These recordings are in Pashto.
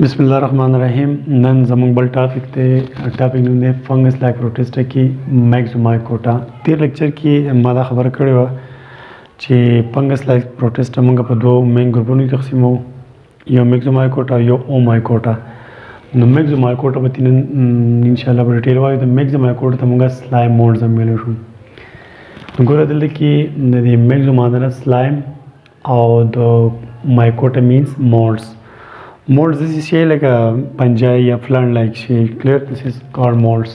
بسم الله الرحمن الرحیم. نن زموږ بل ټاپک نوم دی فنگس لایک پروټیسټا کې میکسومایکوټا. تیر لیکچر کې ما دا خبره کړې وه چې فنگس لایک پروټیسټا موږ په دوه مین ګروپونو کې تقسیموو، یو میکسومایکوټا او یو اومایکوټا. نو میکسومایکوټا به نن انشاءالله په ډیټیل وایو. د میکسومایکوټا ته موږ سلایم موډز هم ویلی شو. نو ګوره دلته کې د میکسو معنی ده سلایم او د مایکوټا مینس موډز. Molds this is like a fungi या plant like shape. Clear? This is called molds.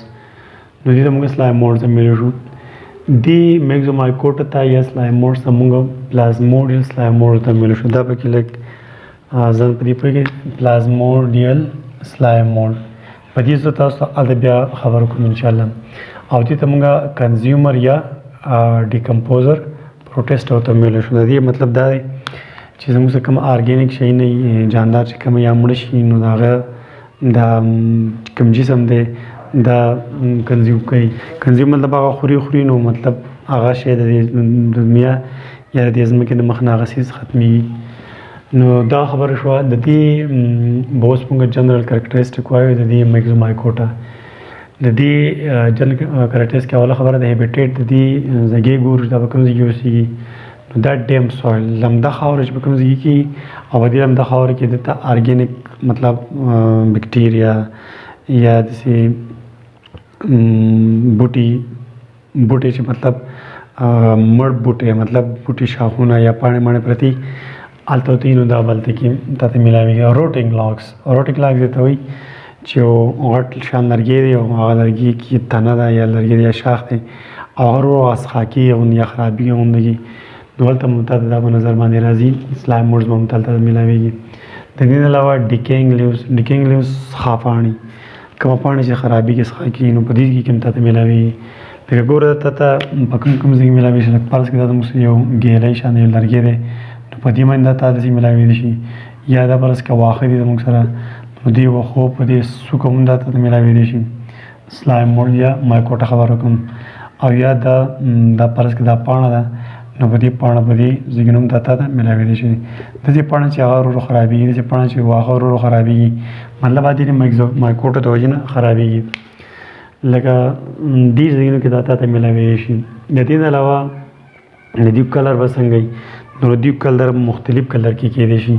No, these are monga slime molds and mirror. The Maxomycota ta ya slime molds monga plasmodial slime molds ta mirror. Da pa ki like zan padi pa ki plasmodial slime mold. Padi so ta so adabya khabar ko inshallah. Aw di ta monga consumer ya decomposer protest ho ta mirror. Da ye matlab da چې زموږ څه کوم ارګینیک شی نه جاندار چې کوم یا مړه شي نو د هغه دا کوم جسم دی دا کنزیوم کوي. کنزیوم مطلب هغه خوري نو مطلب هغه شی د دنیا یا د ځمکې د مخ نه هغه څیز ختمیږي. نو دا خبره شوه. د دې به اوس موږ جنرال کریکټریسټیک وایو د دې میکسومایکوټا. د دې جنرال کریکټریسټیک اوله خبره د هیبیټیټ د دې ځای ګورو دا به کوم ځای کې اوسېږي. دا ډیم سویل لمده خاوره چې په کوم ځای کې او په دې لمده خاوره کې دلته ارګینیک مطلب بکټیریا یا داسې بوټي چې مطلب مړ بوټي مطلب بوټي شاخونه یا پاڼې ماڼې پرتې هلته ورته نو دا بلته کې تاته میلاویږي. روټینګ لاکس دې ته وایي چې یو غټ شان لرګی دی او هغه لرګي کې تنه ده یا لرګي دی یا شاخ دی او هغه ورو اسخاکي یا خرابي غوندګي نو هلته ممتاز دا په نظر باندې راځي. سلایم موډز به ممتاز میلاویږي. د دې نه علاوه ډیکینګ لیوز ښه پاڼې کومه پاڼې چې خرابي کې څخه کېږي نو په دې کې هم تاته میلاویږي. لکه ګوره ته په کوم ځای کې میلاوي شي. لکه فرض کړه دا زموږ یو ګیلی شان یو لرګی دی نو په دې باندې دا تا داسې میلاویلی شي. یا دا فرض کړه واښه دي زموږ سره نو دې واښو په دې څوکه هم دا ته میلاویلی شي. سلایم موډ یا مایکوټا خبره کوم. او یا دا فرض کړه دا پاڼه ده نو په دې پاڼه په دې ځای هم دا ته میلاویلی شي. داسې پاڼه چې هغه ورو خرابېږي داسې پاڼه چې واښه ورو خرابېږي مطلب دا د مایکوټا د وجې نه خرابېږي. لکه دې ځایونو کې دا ته میلاویلی شي. د دې نه علاوه د دې کلر به څنګه وي نو د دې کلر مختلف کلر کې کېدی شي.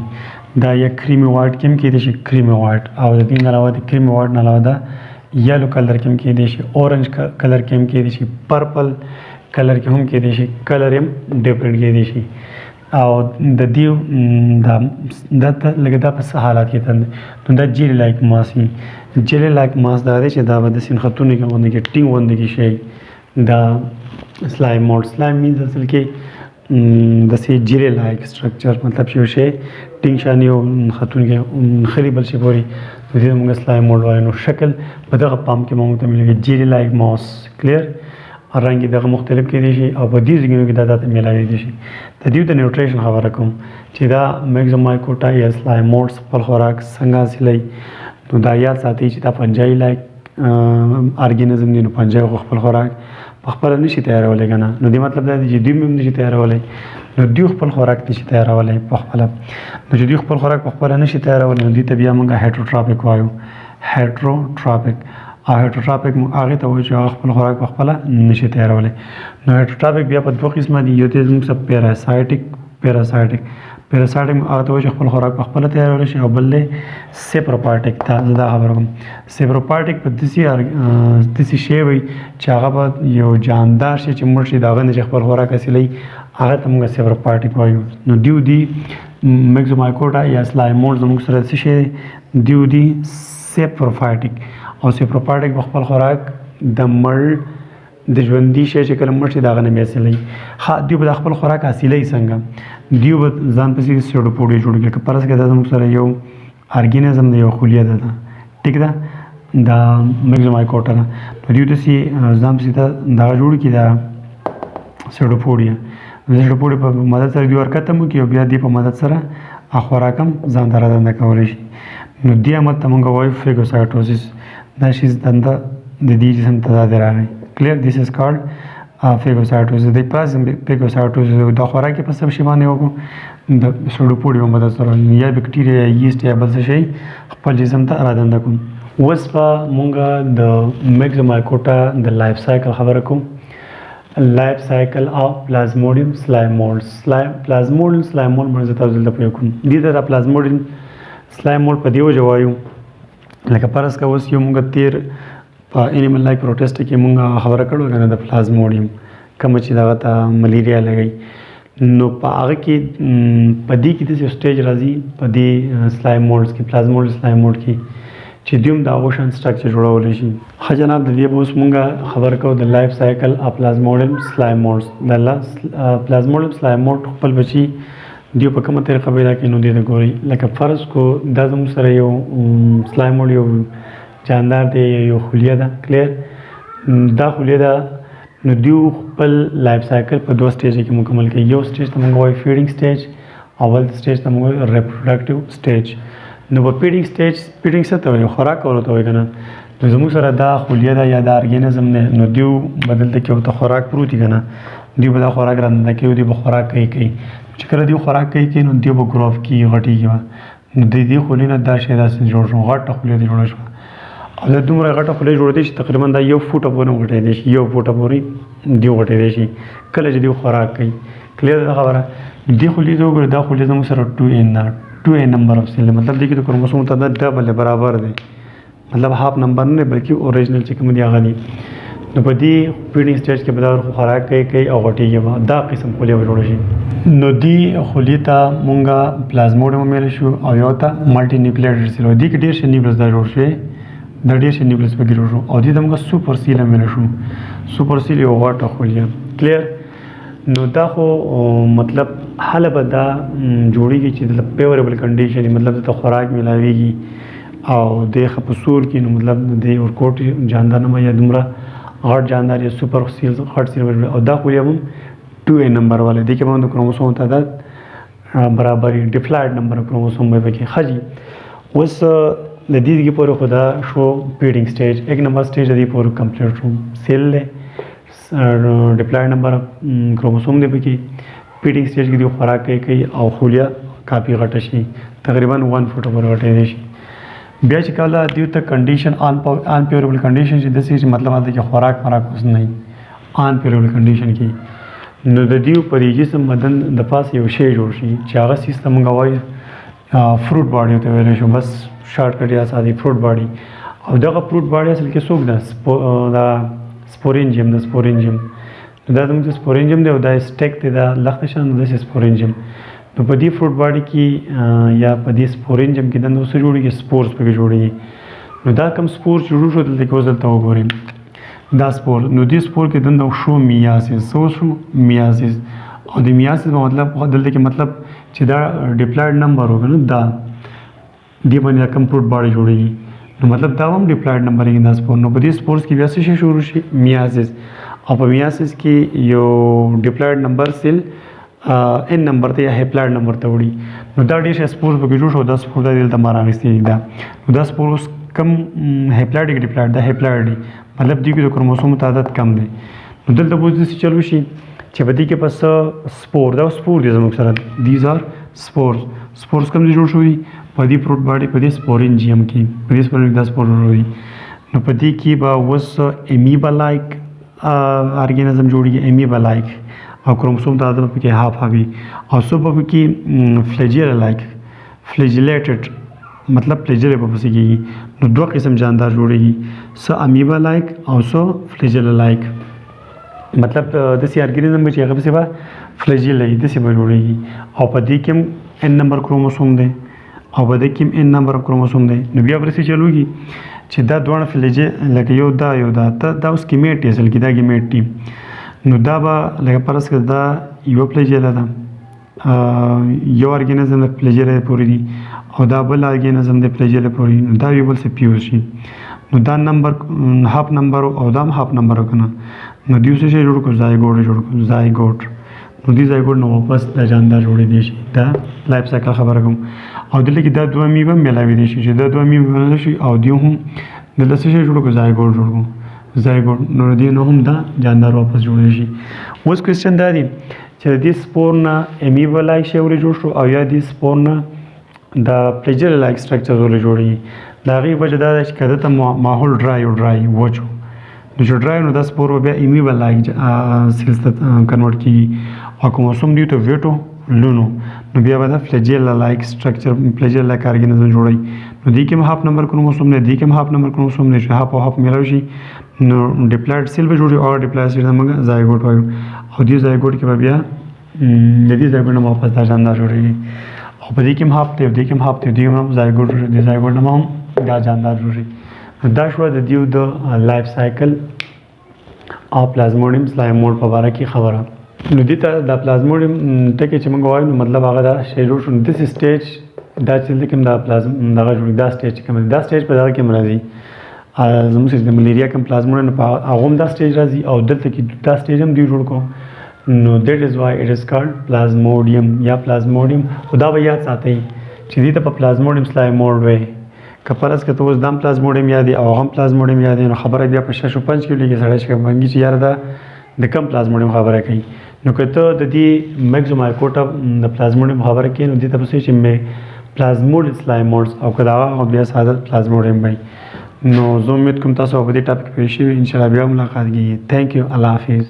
دا یا کریمي وایټ کې هم کېدی شي کریمي وایټ او د دې نه علاوه د کریمي وایټ نه علاوه دا یلو کلر کې هم کېدی شي اورنج کلر کې هم کېدی شي پرپل کلر کې هم کېدی شي کلر هم ډیفرنٹ کېدی شي. او د دې دا لکه دا په څه حالات کې تند نو دا جیلی لایک ماس وي. جیلی لایک ماس دا دی چې دا به داسې خطونه کې غوندې کې ټینګ غوندې کې شي. دا سلایم موډ سلایم مینز اصل کې داسې جیلی لایک سټرکچر مطلب چې یو شی ټینګ شان یو خطونه کې خلي بل شي پورې نو دې موږ سلایم موډ وایو. نو شکل په دغه پام کې موږ ته ملېږي جیلی لایک ماس. کلیر؟ رنګ یې دغه مختلف کېدی شي او په دې ځایونو کې دا ته میلاویدی شي. د دې د نیوټریشن خبره کوم چې دا میکسومایکوټا یا سلایم موډز خپل خوراک څنګه حاصلوي نو دا یاد ساتئ چې دا فنجای لایک ارګینزم دی نو فنجای خپل خوراک په خپله نشي تیارولی که نه. نو دې مطلب دا دی چې دوی هم نشي تیارولی نو دوی خپل خوراک نشي تیارولی په خپله. نو چې دوی خپل خوراک په خپله نشي تیارولی نو دوی ته بیا موږ هیټروټراپیک وایو. هیټروټراپیک او هیټروټراپیک هغې ته وایو چې هغه خپل خوراک په خپله نشي تیارولی. نو هیټروټراپیک بیا په دوه قسمه دي. یو ته زموږ څه پیراسایټیک هغه ته وایو چې خپل خوراک په خپله تیارولی شي او بل دی سیپروفایټیک. ته زه دا خبره کوم سیپروفایټیک په داسې شی وي چې هغه به یو جاندار شي چې مړ شي د هغه نه چې خپل خوراک حاصلوي هغه ته موږ سیپروفایټیک وایو. نو دیو دی میکسومایکوټا یا سلایم موډ زموږ سره څه شی دیو دی سیپروفایټیک او سیپروفایټیک په خپل خوراک د مړ د ژوندي شی چې کله مړ شي د هغه نه بیا حاصلوي. دوی به د خپل خوراک حاصلوي څنګه دوی به ځان پسې سیوډوپوډیا جوړ کړي. که فرض کړه دا زموږ سره یو ارګینزم دی یو خلیه ده ټیک ده دا میکسومایکوټا ده نو دوی داسې ځان پسې دغه جوړ کړي دا سیوډوپوډیا. د سیوډوپوډیا په مدد سره دوی ورکته هم وکړي او بیا دې په مدد سره خوراک هم ځان ته رادنده کولی شي. نو دې عمل ته موږ وایو فیګوسایټوسیس. دا شی دنده د دې جسم ته دا دی راغی. کلیر؟ دیس از کالډ فیګوسایټوسس د پلازم فیګوسایټوسس د خوراکي په سبب شي باندې وکړو د سوډوپوډیوم مدد سره یا بکټیریا یا ییست یا بل څه شي خپل جسم ته رادنده کوم. اوس به مونږ د میکزومایکوټا د لایف سایکل خبره کوم. لایف سایکل اف پلازموډیم سلایم مولډ. پلازموډیم سلایم مولډ باندې تاسو دلته پوه کوم. دې ته پلازموډیم سلایم مولډ په دیو جوایو لکه پرس کا اوس یو مونږ تیر په انیمل لایک پروټیسټ کې مونږ خبره کړو کنه د پلازموډیم کوم چې دغه ته ملیریا لګي نو په هغه کې په دې کې د سټیج راځي په دې سلایم مولډز کې پلازموډیم سلایم مولډ کې چې دوم د اوشن سټرکچر جوړول شي. ښه جناب د دې اوس مونږ خبر کوو د لایف سایکل اف پلازموډیم سلایم مولډز. د پلازموډیم سلایم مولډ خپل بچي دیو په کومه طریقه پیدا کوي نو دې ته ګوري. لکه فرض کو دا زموږ سره یو سلایم مولډ یو جاندار دی یو خلیه ده کلیر دا خلیه ده نو دیو خپل لایف سایکل په دوه سټیج کې مکمل کوي. یو سټیج ته موږ وایو فیډینګ سټیج اول سټیج ته موږ وایو ریپروډکټیو سټیج. نو په فیډینګ سټیج فیډینګ څه ته وایي خوراک کولو ته وایي که نه نو زموږ سره دا خلیه ده یا دا ارګینزم دی نو دیو بدلته کې ورته خوراک پروت وي که نه دیو به دا خوراک رانده کوي دیو به خوراک کوي چې کله دیو خوراک کوي نو دیو به ګروف کېږي غټېږي به نو د دې خولي نه دا شی داسې جوړ شو غټه خولۍ دې جوړه شوه او دا دومره غټه خولۍ جوړېدی چې تقریبا دا 1 فوټه پورې غټېدی شي 1 فوټه پورې دیو غټېدی شي کله چې دیو خوراک کوي. کلیر ده خبره. دې خولۍ ته وګورئ دا خولۍ زموږ سره 2a نمبر اف سیل مطلب دې کې د کروموسوم تعداد ډبل برابر دی مطلب هاف نمبر نه بلکې اوریجنل چې کوم دی هغه دی. نو په دې فیډینګ سټیج کې به دا خوراک کوي او غټېږي به دا قسم خولۍ به جوړه شي. نو دې خولۍ ته مونږ پلازموډیم ویلی شو او یو ته ملټي نیوکلیټډ سیل دې کې ډېر شي نیوکلیس دا جوړ شوی دا ډېر شي نیوکلیس پکې جوړ شو او دې ته موږ سوپر سیل هم ویلی شو. سوپر سیل یو غټه خولۍ کلیر. نو دا خو مطلب حاله به دا جوړېږي چې د فیوریبل کنډیشن مطلب د خوراک میلاویږي او د ښه په سور کې نو مطلب د ورکوټ جاندار نه یا دومره غټ جاندار یا سوپر سیل غټ سیل او دا خولۍ هم 2a نمبر والا دې کې باندې کروموسوم تعداد برابري ډیپلایډ نمبر کروموسوم به پکې خجي. اوس د دې کې پورې خدا شو فیډینګ سټیج 1 نمبر سټیج دې پورې کمپلیټ شو سیل له ډیپلایډ نمبر کروموسوم دې پکې فیډینګ سټیج کې دی خوراک کوي او خولیا کافي غټه شي تقریبا 1 فوټ پورې غټېدی شي. بیا چې کله دیو ته کنډیشن ان پیوریبل کنډیشن چې داسې مطلب دا چې خوراک اوس نه ان پیوریبل کنډیشن کې نو د دیو پر جسم بدن د پاسه یو شی جوړ شي چې هغه سیستم موږ وایو فروټ باډي ته ویلی شو بس شارټ کټ یا ساده فروټ باډي او دغه فروټ باډي اصل کې څوک ده دا سپورینجیم د سپورینجیم دا زموږ سپورینجیم دی او دا سټیک دی دا لخته شان د سپورینجیم. نو په دې فروټ باډي کې یا په دې سپورینجیم کې دنده څه جوړېږي سپورز پکې جوړېږي. نو دا کوم سپور جوړ شو دلته کې اوس دلته وګورئ دا سپور نو دې سپور کې دنده شو میاسیس شو میاسیس او د میاسیس په مطلب دلته کې مطلب چې دا ډیپلایډ نمبر وګڼو دا دې باندې کوم فروټ باډي جوړېږي نو مطلب دا هم ډیپلایډ نمبر کې دا سپور نو په دې سپورز کې بیا څه شي شروع شي میاسیس او په میاسیس کې یو ډیپلایډ نمبر سیل ان نمبر ته یا هیپلایډ نمبر ته وړي نو دا ډېر شي سپور پکې جوړ شو دا سپور دلته ما راغستې دا نو دا سپور اوس کم هیپلایډ کې ډیپلایډ دا هیپلایډ دی مطلب دې کې د کروموسوم تعداد کم دی. نو دلته به داسې چلو شي چې په دې کې پس سپور دا سپور دی زموږ سره دیز آر سپورز کوم جوړ شوي په دې فروټ باډي په دې سپورینجیم کې په دې سپورینجیم دا سپور جوړوي نو په دې کې به اوس امیبا لایک ارګینزم جوړېږي امیبا لایک او کروموسوم تعداد په کې هاف وي او څو په کې فلیجیلا لایک فلیجیلیټډ مطلب فلیجیلا په پسې کېږي نو دوه قسم جاندار جوړېږي څه امیبا لایک او څه فلیجیلا لایک مطلب داسې ارګینزم چې هغه پسې به فلیجیلا یي داسې به جوړېږي او په دې کې هم ان نمبر کروموسوم دی او په دې کې هم ان نمبر کروموسوم دی نو بیا به داسې چلوږي چې دا دواړه فلیجې لکه یو دا دا اوس ګیمیټ دی اصل کې دا ګیمیټ دی نو دا به لکه فرض کړه دا یو فلیجیلا ده یو ارګینزم د فلیجیلا پورې دی او دا بل ارګینزم د فلیجیلا پورې نو دا یو بل څه پیوز شي نو دا نمبر هاف نمبر او دا هم هاف نمبر وکنه نو دیو څه شی جوړ کړو زایګوټ جوړ کړو زایګوټ نو دې زایګوټ نو واپس د جاندار جوړېدی شي دا لایف سایکل خبره کوم او دلته کې دا دوه میوه میلاوي دي شي چې دا دوه میوه میلاوي شي او دیو هم دلته څه شی جوړ کړو زایګوټ جوړ کړو زایګوټ نو دې نه هم دا جاندار واپس جوړ شي. اوس کوېسچن دا دی چې د دې سپور نه امیبا لایک شی ولې جوړ شو او یا دې سپور نه د فلیجیلا لایک سټرکچر ولې جوړېږي. د هغې وجه دا ده چې که دلته ماحول ډرای وچ نو چې ډرای نو دا سپور به بیا امیبا لایک سیلز ته کنورټ کېږي او که موسم دی ته ویټو لونو نو بیا به دا فلیجیلا لایک سټرکچر فلیجیلا لایک ارګانیزم جوړوي. نو دې کې هم هاف نمبر کروموسوم دی، دې کې هم هاف نمبر کروموسوم دی چې هاف او هاف میلاو شي نو ډیپلایډ سیل به جوړي او ډیپلایډ سیل موږ زایګوټ وایو او دې زایګوټ کې به بیا د دې زایګوټ نه واپس دا جاندار جوړېږي او په دې کې هم هاف دی، دې کې هم هاف دی، دې هم زایګوټ دی، زایګوټ نه هم دا جاندار جوړېږي. دا شوه د دیو د لایف سایکل او پلازموډیم سلایموډ په باره کې خبره. نو دې ته د پلازموډیم ټکي چې موږ وایو نو مطلب هغه دا شی جوړ شو. دس سټیج دا چې کوم دا پلازم دغه جوړي دا سټیج کوم دا سټیج په دغه کې راځي زموږ چې د ملیریا کوم پلازموډیم په هغه هم دا سټیج راځي او دلته کې دا سټیج هم دی جوړ کو نو دیٹ از وای اټ از کالډ پلازموډیم یا پلازموډیم. او دا به یاد ساتئ چې دې ته په پلازموډیم سلایموډ وایي. که فرض که ته اوس دا هم پلازموډیم یاد او هم پلازموډیم یاد نو خبره بیا په 6 او 5 کې لګي سړی چې منګي چې یاره دا د کم پلازموډیم خبره کوي. نو که ته د دې میکزومایکوټا د پلازموډیم خبره کوي نو دې ته پسې چې پلازموډ سلایموډز او که دا هغه بیا ساده پلازموډیم وایي. نو زه امید کوم تاسو په دې ټاپک پوه شوي ان شاء الله بیا ملاقات کیږي. تھینک یو، الله حافظ.